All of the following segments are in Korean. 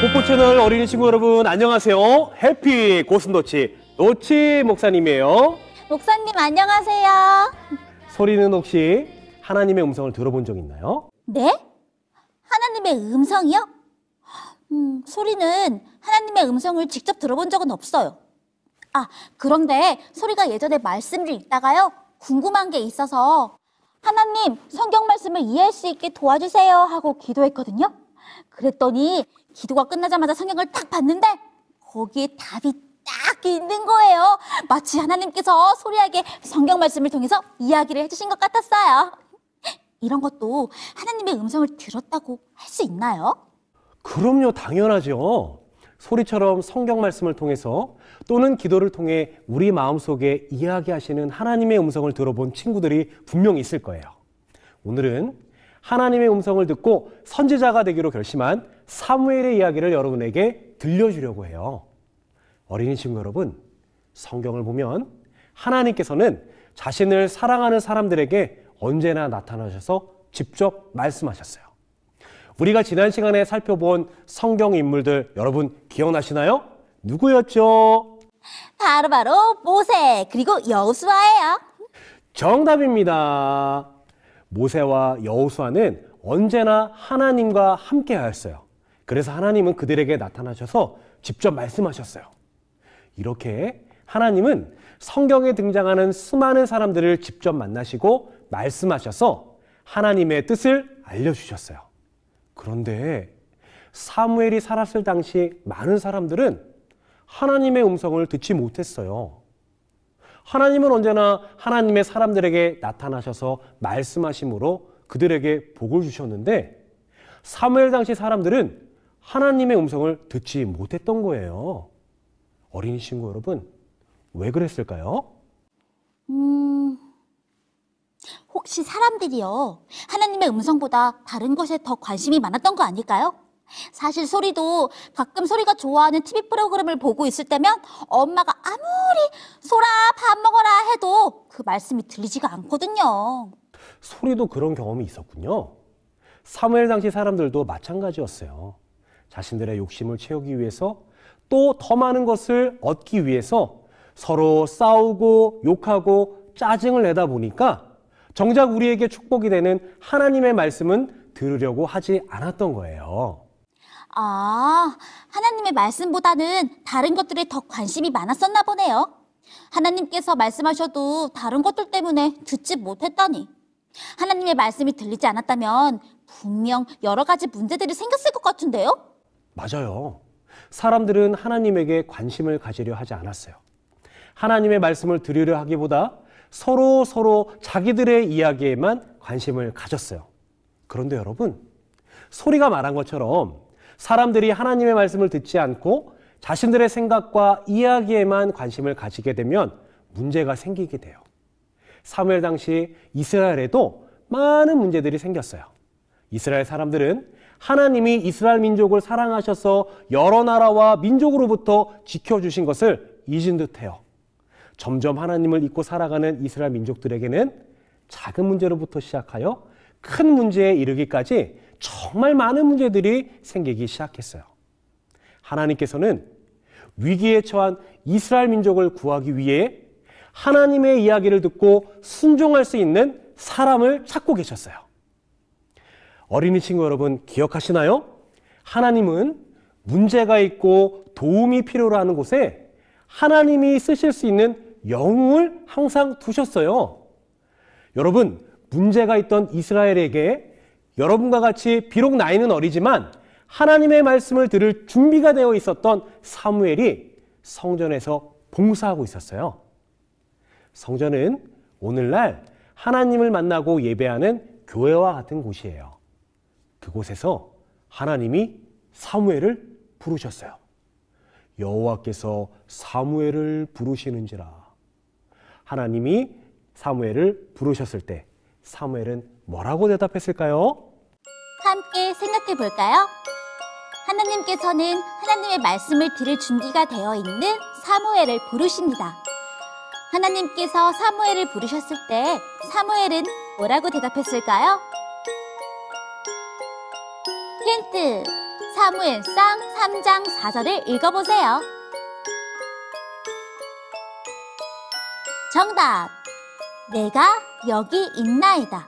뽀뽀 채널 어린이 친구 여러분 안녕하세요. 해피 고슴도치 노치 목사님이에요. 목사님 안녕하세요. 소리는 혹시 하나님의 음성을 들어본 적 있나요? 네? 하나님의 음성이요? 소리는 하나님의 음성을 직접 들어본 적은 없어요. 아, 그런데 소리가 예전에 말씀을 읽다가요, 궁금한 게 있어서 하나님, 성경 말씀을 이해할 수 있게 도와주세요 하고 기도했거든요. 그랬더니 기도가 끝나자마자 성경을 딱 봤는데 거기에 답이 딱 있는 거예요. 마치 하나님께서 소리에게 성경 말씀을 통해서 이야기를 해주신 것 같았어요. 이런 것도 하나님의 음성을 들었다고 할 수 있나요? 그럼요, 당연하죠. 소리처럼 성경 말씀을 통해서 또는 기도를 통해 우리 마음속에 이야기하시는 하나님의 음성을 들어본 친구들이 분명 있을 거예요. 오늘은 하나님의 음성을 듣고 선지자가 되기로 결심한 사무엘의 이야기를 여러분에게 들려주려고 해요. 어린이 친구 여러분, 성경을 보면 하나님께서는 자신을 사랑하는 사람들에게 언제나 나타나셔서 직접 말씀하셨어요. 우리가 지난 시간에 살펴본 성경 인물들 여러분 기억나시나요? 누구였죠? 바로 모세 그리고 여호수아예요. 정답입니다. 모세와 여호수아는 언제나 하나님과 함께 하였어요. 그래서 하나님은 그들에게 나타나셔서 직접 말씀하셨어요. 이렇게 하나님은 성경에 등장하는 수많은 사람들을 직접 만나시고 말씀하셔서 하나님의 뜻을 알려주셨어요. 그런데 사무엘이 살았을 당시 많은 사람들은 하나님의 음성을 듣지 못했어요. 하나님은 언제나 하나님의 사람들에게 나타나셔서 말씀하심으로 그들에게 복을 주셨는데 사무엘 당시 사람들은 하나님의 음성을 듣지 못했던 거예요. 어린이 친구 여러분, 왜 그랬을까요? 혹시 사람들이요, 하나님의 음성보다 다른 것에 더 관심이 많았던 거 아닐까요? 사실 소리도 가끔 소리가 좋아하는 TV 프로그램을 보고 있을 때면 엄마가 아무리 소라 밥 먹어라 해도 그 말씀이 들리지가 않거든요. 소리도 그런 경험이 있었군요. 사무엘 당시 사람들도 마찬가지였어요. 자신들의 욕심을 채우기 위해서 또 더 많은 것을 얻기 위해서 서로 싸우고 욕하고 짜증을 내다 보니까 정작 우리에게 축복이 되는 하나님의 말씀은 들으려고 하지 않았던 거예요. 아, 하나님의 말씀보다는 다른 것들에 더 관심이 많았었나 보네요. 하나님께서 말씀하셔도 다른 것들 때문에 듣지 못했다니. 하나님의 말씀이 들리지 않았다면 분명 여러 가지 문제들이 생겼을 것 같은데요? 맞아요. 사람들은 하나님에게 관심을 가지려 하지 않았어요. 하나님의 말씀을 들으려 하기보다 서로 자기들의 이야기에만 관심을 가졌어요. 그런데 여러분, 소리가 말한 것처럼 사람들이 하나님의 말씀을 듣지 않고 자신들의 생각과 이야기에만 관심을 가지게 되면 문제가 생기게 돼요. 사무엘 당시 이스라엘에도 많은 문제들이 생겼어요. 이스라엘 사람들은 하나님이 이스라엘 민족을 사랑하셔서 여러 나라와 민족으로부터 지켜주신 것을 잊은 듯해요. 점점 하나님을 잊고 살아가는 이스라엘 민족들에게는 작은 문제로부터 시작하여 큰 문제에 이르기까지 정말 많은 문제들이 생기기 시작했어요. 하나님께서는 위기에 처한 이스라엘 민족을 구하기 위해 하나님의 이야기를 듣고 순종할 수 있는 사람을 찾고 계셨어요. 어린이 친구 여러분 기억하시나요? 하나님은 문제가 있고 도움이 필요로 하는 곳에 하나님이 쓰실 수 있는 영웅을 항상 두셨어요. 여러분, 문제가 있던 이스라엘에게 여러분과 같이 비록 나이는 어리지만 하나님의 말씀을 들을 준비가 되어 있었던 사무엘이 성전에서 봉사하고 있었어요. 성전은 오늘날 하나님을 만나고 예배하는 교회와 같은 곳이에요. 그곳에서 하나님이 사무엘을 부르셨어요. 여호와께서 사무엘을 부르시는지라. 하나님이 사무엘을 부르셨을 때 사무엘은 뭐라고 대답했을까요? 함께 생각해 볼까요? 하나님께서는 하나님의 말씀을 들을 준비가 되어 있는 사무엘을 부르십니다. 하나님께서 사무엘을 부르셨을 때 사무엘은 뭐라고 대답했을까요? 힌트! 사무엘상 3장 4절을 읽어보세요. 정답! 내가 여기 있나이다.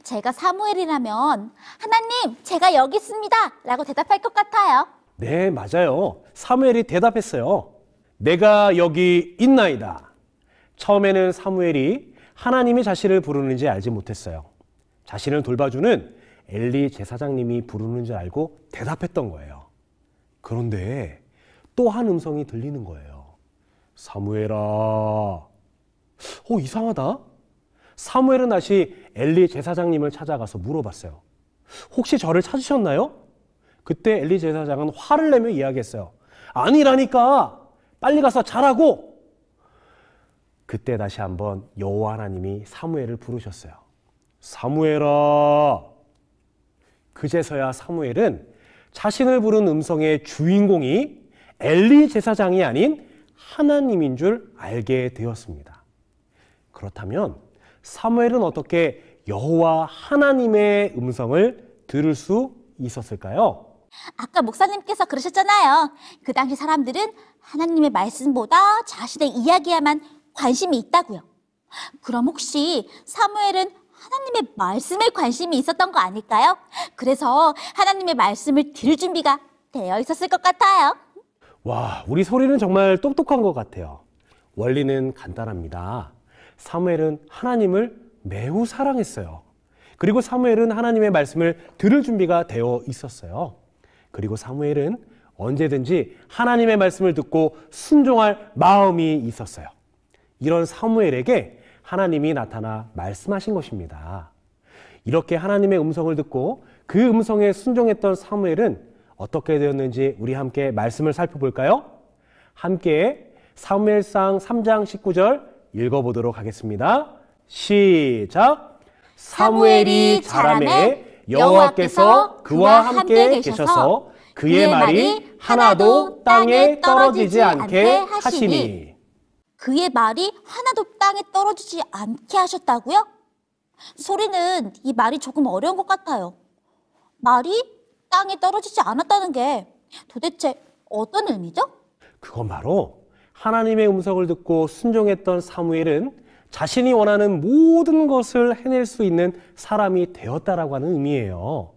제가 사무엘이라면 하나님, 제가 여기 있습니다 라고 대답할 것 같아요. 네, 맞아요. 사무엘이 대답했어요. 내가 여기 있나이다. 처음에는 사무엘이 하나님이 자신을 부르는지 알지 못했어요. 자신을 돌봐주는 엘리 제사장님이 부르는 줄 알고 대답했던 거예요. 그런데 또 한 음성이 들리는 거예요. 사무엘아. 이상하다. 사무엘은 다시 엘리 제사장님을 찾아가서 물어봤어요. 혹시 저를 찾으셨나요? 그때 엘리 제사장은 화를 내며 이야기했어요. 아니라니까. 빨리 가서 자라고. 그때 다시 한번 여호와 하나님이 사무엘을 부르셨어요. 사무엘아. 그제서야 사무엘은 자신을 부른 음성의 주인공이 엘리 제사장이 아닌 하나님인 줄 알게 되었습니다. 그렇다면 사무엘은 어떻게 여호와 하나님의 음성을 들을 수 있었을까요? 아까 목사님께서 그러셨잖아요. 그 당시 사람들은 하나님의 말씀보다 자신의 이야기에만 관심이 있다고요. 그럼 혹시 사무엘은 하나님의 말씀에 관심이 있었던 거 아닐까요? 그래서 하나님의 말씀을 들을 준비가 되어 있었을 것 같아요. 와, 우리 소리는 정말 똑똑한 것 같아요. 원리는 간단합니다. 사무엘은 하나님을 매우 사랑했어요. 그리고 사무엘은 하나님의 말씀을 들을 준비가 되어 있었어요. 그리고 사무엘은 언제든지 하나님의 말씀을 듣고 순종할 마음이 있었어요. 이런 사무엘에게 하나님이 나타나 말씀하신 것입니다. 이렇게 하나님의 음성을 듣고 그 음성에 순종했던 사무엘은 어떻게 되었는지 우리 함께 말씀을 살펴볼까요? 함께 사무엘상 3장 19절 읽어보도록 하겠습니다. 시작! 사무엘이 자라매 여호와께서 그와 함께 계셔서 그의 말이 하나도 땅에 떨어지지 않게 하시니. 그의 말이 하나도 땅에 떨어지지 않게 하셨다고요? 소리는 이 말이 조금 어려운 것 같아요. 말이 땅에 떨어지지 않았다는 게 도대체 어떤 의미죠? 그건 바로 하나님의 음성을 듣고 순종했던 사무엘은 자신이 원하는 모든 것을 해낼 수 있는 사람이 되었다라고 하는 의미예요.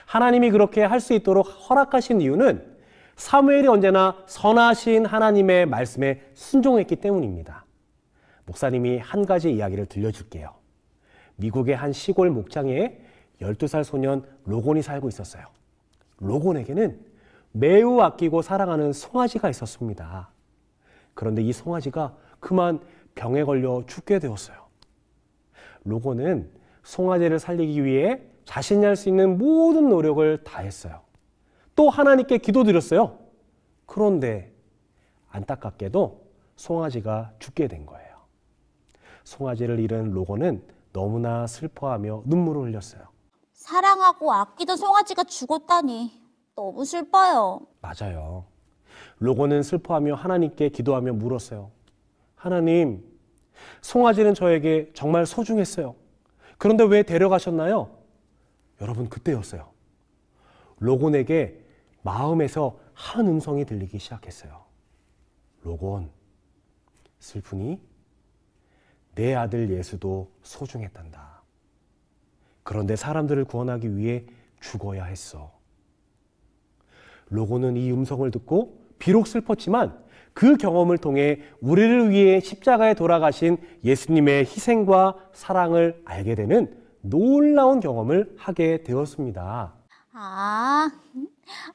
하나님이 그렇게 할 수 있도록 허락하신 이유는 사무엘이 언제나 선하신 하나님의 말씀에 순종했기 때문입니다. 목사님이 한 가지 이야기를 들려줄게요. 미국의 한 시골 목장에 12살 소년 로곤이 살고 있었어요. 로곤에게는 매우 아끼고 사랑하는 송아지가 있었습니다. 그런데 이 송아지가 그만 병에 걸려 죽게 되었어요. 로곤은 송아지를 살리기 위해 자신이 할 수 있는 모든 노력을 다했어요. 또 하나님께 기도드렸어요. 그런데 안타깝게도 송아지가 죽게 된 거예요. 송아지를 잃은 로곤은 너무나 슬퍼하며 눈물을 흘렸어요. 사랑하고 아끼던 송아지가 죽었다니 너무 슬퍼요. 맞아요. 로곤은 슬퍼하며 하나님께 기도하며 물었어요. 하나님, 송아지는 저에게 정말 소중했어요. 그런데 왜 데려가셨나요? 여러분, 그때였어요. 로곤에게 마음에서 한 음성이 들리기 시작했어요. 로곤, 슬프니? 내 아들 예수도 소중했단다. 그런데 사람들을 구원하기 위해 죽어야 했어. 로곤은 이 음성을 듣고 비록 슬펐지만 그 경험을 통해 우리를 위해 십자가에 돌아가신 예수님의 희생과 사랑을 알게 되는 놀라운 경험을 하게 되었습니다.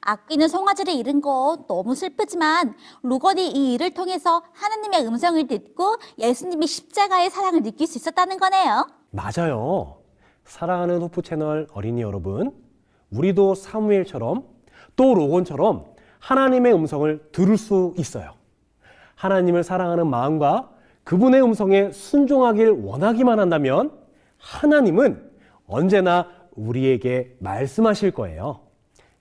아끼는 송아지를 잃은 거 너무 슬프지만 로건이 이 일을 통해서 하나님의 음성을 듣고 예수님의 십자가의 사랑을 느낄 수 있었다는 거네요. 맞아요. 사랑하는 호프 채널 어린이 여러분, 우리도 사무엘처럼 또 로곤처럼 하나님의 음성을 들을 수 있어요. 하나님을 사랑하는 마음과 그분의 음성에 순종하길 원하기만 한다면 하나님은 언제나 우리에게 말씀하실 거예요.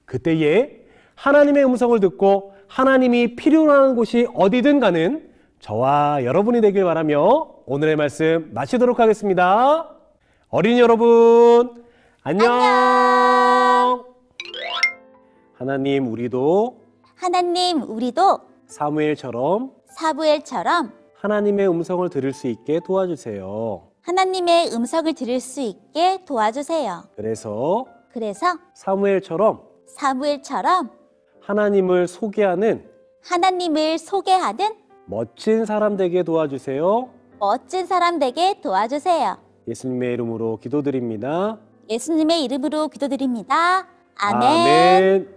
그때에 하나님의 음성을 듣고 하나님이 필요로 하는 곳이 어디든 가는 저와 여러분이 되길 바라며 오늘의 말씀 마치도록 하겠습니다. 어린이 여러분, 안녕. 하나님, 우리도 하나님, 우리도 사무엘처럼 사무엘처럼 하나님의 음성을 들을 수 있게 도와주세요. 하나님의 음성을 들을 수 있게 도와주세요. 그래서 사무엘처럼 하나님을 소개하는 하나님을 소개하는 멋진 사람 되게 도와주세요. 멋진 사람 되게 도와주세요. 예수님의 이름으로 기도드립니다. 예수님의 이름으로 기도드립니다. 아멘. 아멘.